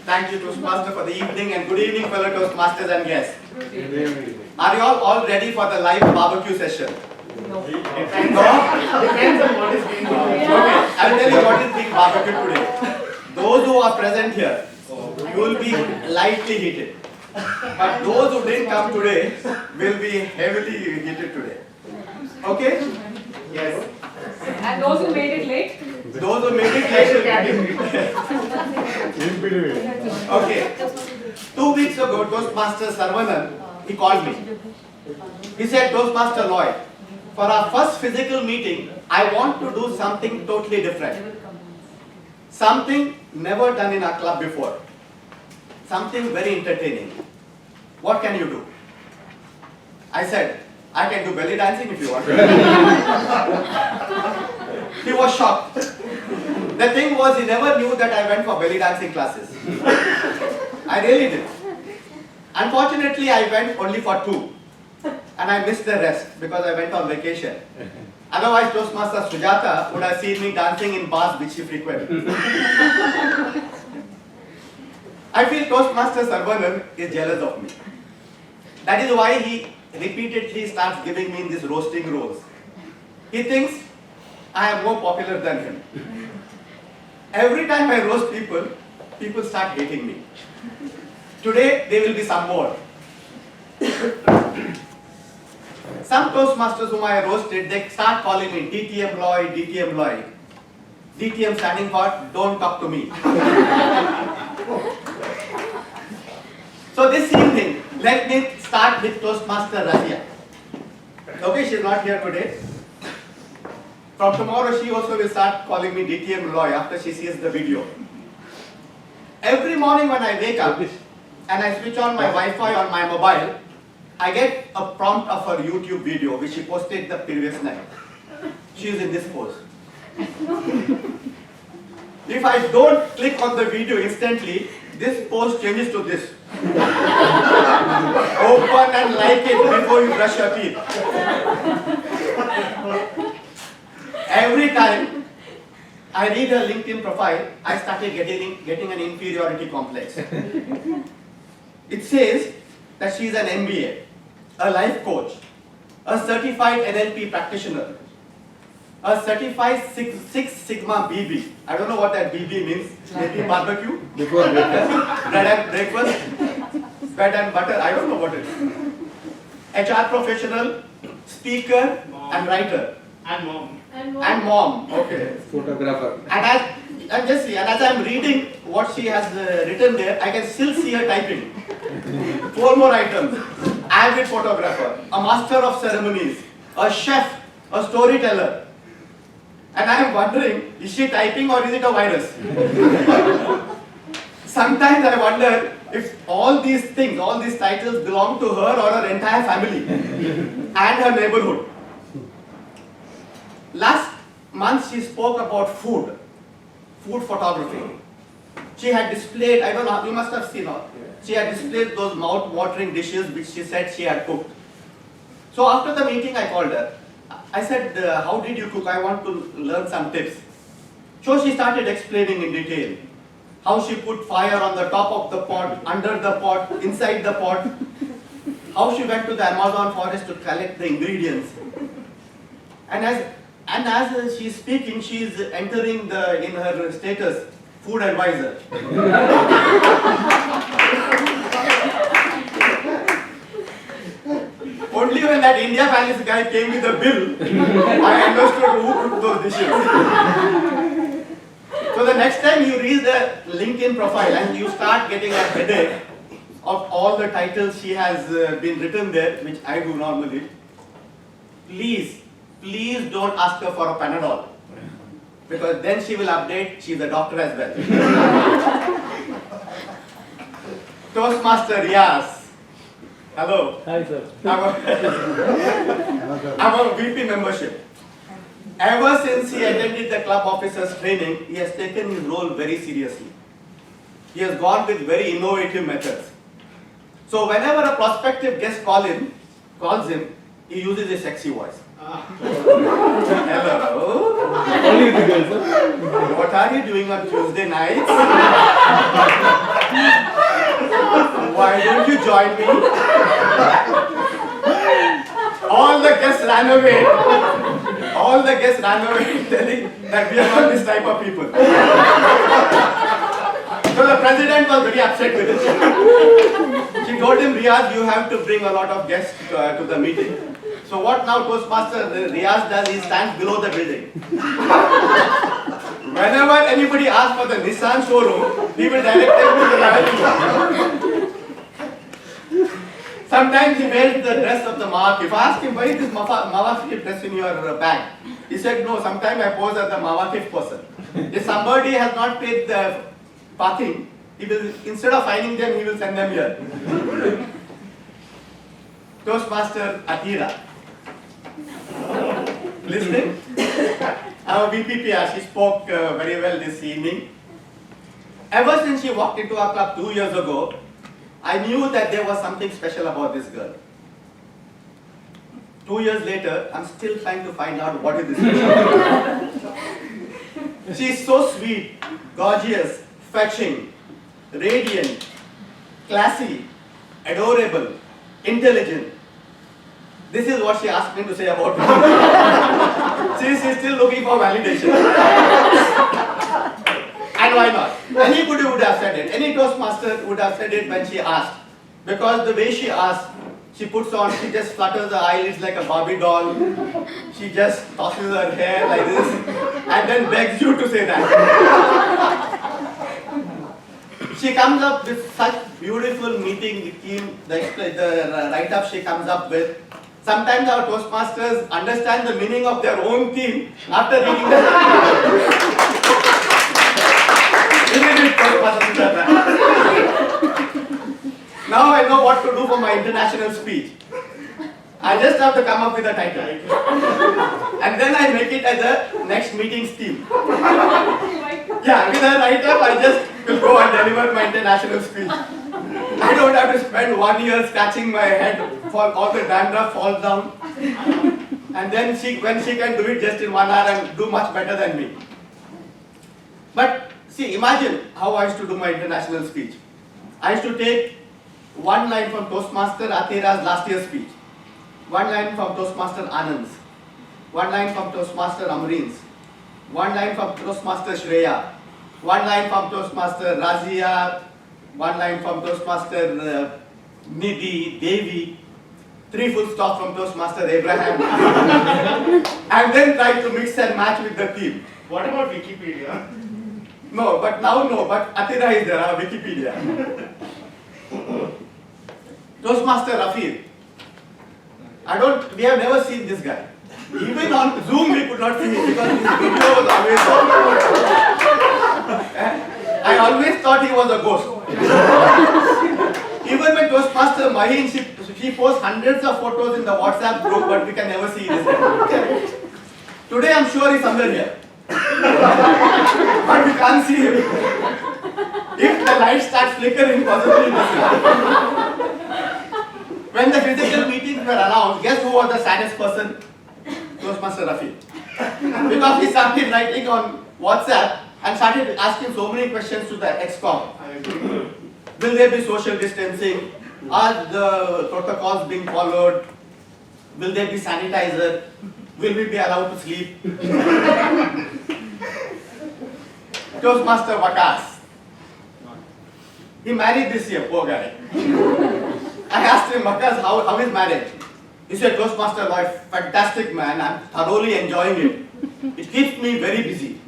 Thank you, Toastmaster, for the evening, and good evening, fellow Toastmasters and guests. Are you all ready for the live barbecue session? No. Depends on what is being barbecued. Okay, I'll tell you what is being barbecued today. Those who are present here, you will be lightly heated. But those who didn't come today will be heavily heated today. Okay? Yes. And those who made it late? Those who made it late will get it. Okay. 2 weeks ago, Toastmaster Sarvanan, he called me. He said, Toastmaster Lloyd, for our first physical meeting, I want to do something totally different. Something never done in our club before. Something very entertaining. What can you do? I said, I can do belly dancing if you want. He was shocked. The thing was, he never knew that I went for belly dancing classes. I really did. Unfortunately, I went only for 2. And I missed the rest because I went on vacation. Otherwise, Toastmaster Sujata would have seen me dancing in bars which she frequented. I feel Toastmaster Sarvanan is jealous of me. That is why he repeatedly starts giving me these roasting roles. He thinks I am more popular than him. Every time I roast people, people start hating me. Today, there will be some more. Some Toastmasters whom I roasted, they start calling me DTM Lloyd, DTM Lloyd. DTM standing for don't talk to me. So this evening, let me start with Toastmaster Razia. Okay, she's not here today. From tomorrow, she also will start calling me DTM Lloyd after she sees the video. Every morning when I wake up and I switch on my Wi-Fi on my mobile, I get a prompt of her YouTube video which she posted the previous night. She is in this pose. If I don't click on the video instantly, this pose changes to this. Open and like it before you brush your teeth. Every time I read her LinkedIn profile, I started getting an inferiority complex. It says that she is an MBA, a life coach, a certified NLP practitioner, a certified Six Sigma BB. I don't know what that BB means. Maybe barbecue? Before breakfast. Bread and breakfast? Bread and butter? I don't know what it is. HR professional, speaker, and writer. And mom. And mom. Okay. Photographer. And as I'm reading what she has written there, I can still see her typing. 4 more items. Avid photographer, a master of ceremonies, a chef, a storyteller. And I am wondering, is she typing or is it a virus? Sometimes I wonder if all these things, all these titles belong to her or her entire family and her neighborhood. Last month she spoke about food photography. She had displayed, I don't know, you must have seen her. She had displayed those mouth-watering dishes which she said she had cooked. So after the meeting I called her. I said, how did you cook? I want to learn some tips. So she started explaining in detail how she put fire on the top of the pot, under the pot, inside the pot, how she went to the Amazon forest to collect the ingredients. And as she's speaking, she's entering in her status, food advisor. Only when that India Palace guy came with the bill, I understood who cooked those dishes. So the next time you read the LinkedIn profile and you start getting a headache of all the titles she has been written there, which I do normally, please don't ask her for a Panadol. Because then she will update, she's a doctor as well. Toastmaster Riaz. Hello. Hi, sir. I'm a VP membership. Ever since he attended the club officers training, he has taken his role very seriously. He has gone with very innovative methods. So whenever a prospective guest calls him, he uses a sexy voice. Hello. Only with the girls, sir. What are you doing on Tuesday nights? Why don't you join me? All the guests ran away. All the guests ran away telling that we are not this type of people. So the president was very upset with it. She told him, Riaz, you have to bring a lot of guests to the meeting. So what now Toastmaster Riaz does, he stands below the building. Whenever anybody asks for the Nissan showroom, he will direct them to the Riaz. Sometimes he wears the dress of the Mawaqif. If I ask him, why is this Mawaqif dress in your bag? He said, no, sometimes I pose as the Mawaqif person. If somebody has not paid the parking, he will, instead of fining them, he will send them here. Toastmaster Atira. Listening? Our VPPR, she spoke very well this evening. Ever since she walked into our club 2 years ago, I knew that there was something special about this girl. 2 years later, I'm still trying to find out what is this special. She is so sweet, gorgeous, fetching, radiant, classy, adorable, intelligent. This is what she asked me to say about her. She's still looking for validation. And why not? Anybody would have said it. Any Toastmaster would have said it when she asked. Because the way she asked, she puts on, she just flutters her eyelids like a Barbie doll. She just tosses her hair like this and then begs you to say that. She comes up with such beautiful meeting theme, the write-up she comes up with. Sometimes our Toastmasters understand the meaning of their own theme after reading the Now I know what to do for my international speech. I just have to come up with a title. And then I make it as a next meeting's theme. Yeah, with a write-up, I just will go and deliver my international speech. I don't have to spend 1 year scratching my head for all the dandruff falls down. And then when she can do it just in 1 hour and do much better than me. But see, imagine how I used to do my international speech. I used to take one line from Toastmaster Atira's last year's speech, one line from Toastmaster Anand's, one line from Toastmaster Amreen's, one line from Toastmaster Shreya, one line from Toastmaster Razia, one line from Toastmaster Nidhi, Devi, 3 full stops from Toastmaster Abraham, and then try to mix and match with the theme. What about Wikipedia? No, but Atira is there, Wikipedia. Toastmaster Rafi. We have never seen this guy. Even on Zoom we could not see him because his video was always on. I always thought he was a ghost. Even when Toastmaster Mahin, she posts hundreds of photos in the WhatsApp group, but we can never see this guy. Today I'm sure he's somewhere here. But we can't see him. If the light starts flickering, possibly this guy. When the physical meetings were announced, guess who was the saddest person? Toastmaster Rafi. Because he started writing on WhatsApp and started asking so many questions to the ExCom. Will there be social distancing? Are the protocols being followed? Will there be sanitizer? Will we be allowed to sleep? Toastmaster Wakas. He married this year, poor guy. I asked him, Wakas, how is marriage? He said, Toastmaster life, fantastic man, I'm thoroughly enjoying it. It keeps me very busy.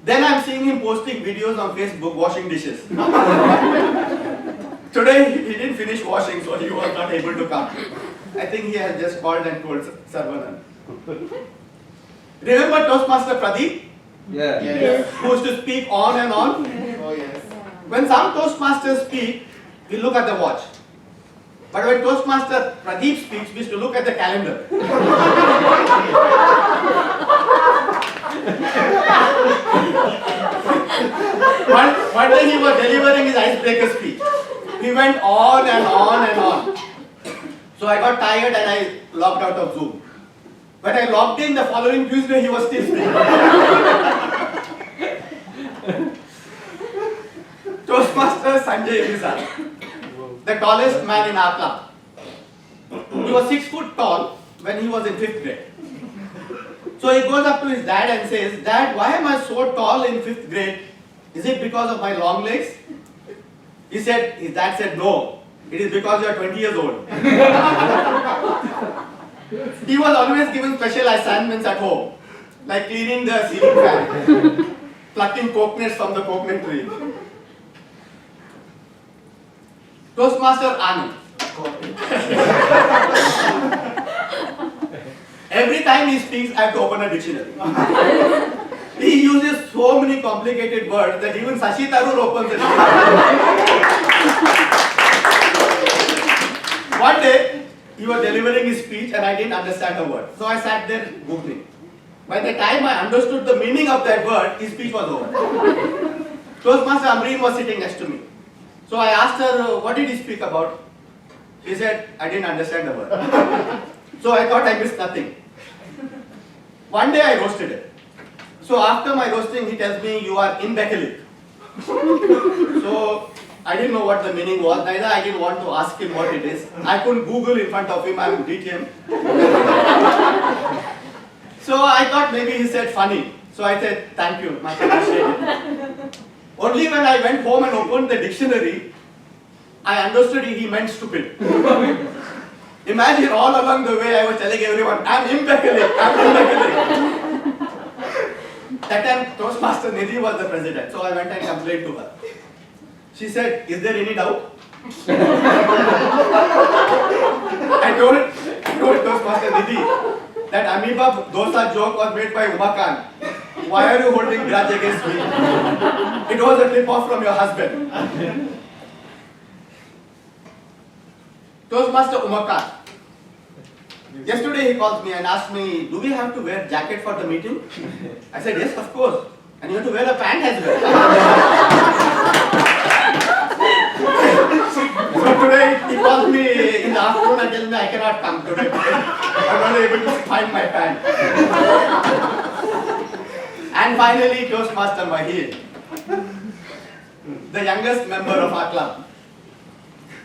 Then I'm seeing him posting videos on Facebook washing dishes. Today he didn't finish washing, so he was not able to come. I think he has just called and told Sarvanan. Remember Toastmaster Pradeep? Yeah. Yes. Who used to speak on and on? Oh yes. When some Toastmasters speak, we look at the watch. But when Toastmaster Pradeep speaks, we used to look at the calendar. One day he was delivering his icebreaker speech. He went on and on and on. So I got tired and I logged out of Zoom. When I logged in the following Tuesday, he was still speaking. Toastmaster Sanjay Irizar, the tallest man in our club. He was 6 foot tall when he was in 5th grade. So he goes up to his dad and says, "Dad, why am I so tall in 5th grade? Is it because of my long legs?" His dad said, "No, it is because you are 20 years old." He was always given special assignments at home, like cleaning the ceiling fan, plucking coconuts from the coconut tree. Toastmaster Anand. Every time he speaks, I have to open a dictionary. He uses so many complicated words that even Sashi Tharoor opens the dictionary. One day, he was delivering his speech and I didn't understand a word. So I sat there googling. By the time I understood the meaning of that word, his speech was over. Toastmaster Amreen was sitting next to me. So I asked her, what did he speak about? She said, I didn't understand the word. So I thought I missed nothing. One day I roasted it. So after my roasting, he tells me, you are imbecilic. So I didn't know what the meaning was, neither I didn't want to ask him what it is. I couldn't Google in front of him, I would beat him. So I thought maybe he said funny. So I said, thank you, much appreciated. Only when I went home and opened the dictionary, I understood he meant stupid. Imagine all along the way I was telling everyone, I'm imbecilic. That time Toastmaster Nidhi was the president, so I went and complained to her. She said, is there any doubt? I told Toastmaster Nidhi that amoeba dosa joke was made by Umakant. Why are you holding grudge against me? It was a tip-off from your husband. Toastmaster Umakant. Yesterday he calls me and asked me, do we have to wear jacket for the meeting? I said, yes, of course. And you have to wear a pant as well. So today he calls me in the afternoon and tells me I cannot come today. I'm not able to find my pant. And finally Toastmaster Mahir, the youngest member of our club.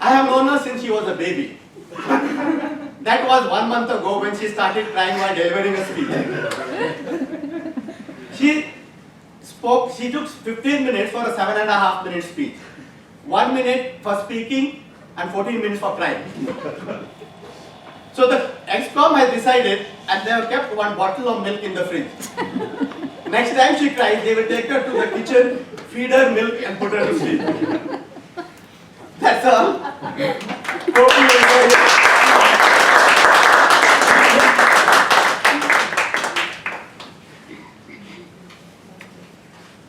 I have known her since she was a baby. That was 1 month ago when she started crying while delivering a speech. She took 15 minutes for a 7.5 minute speech. 1 minute for speaking and 14 minutes for crying. So the ExCom has decided and they have kept 1 bottle of milk in the fridge. Next time she cries, they will take her to the kitchen, feed her milk and put her to sleep.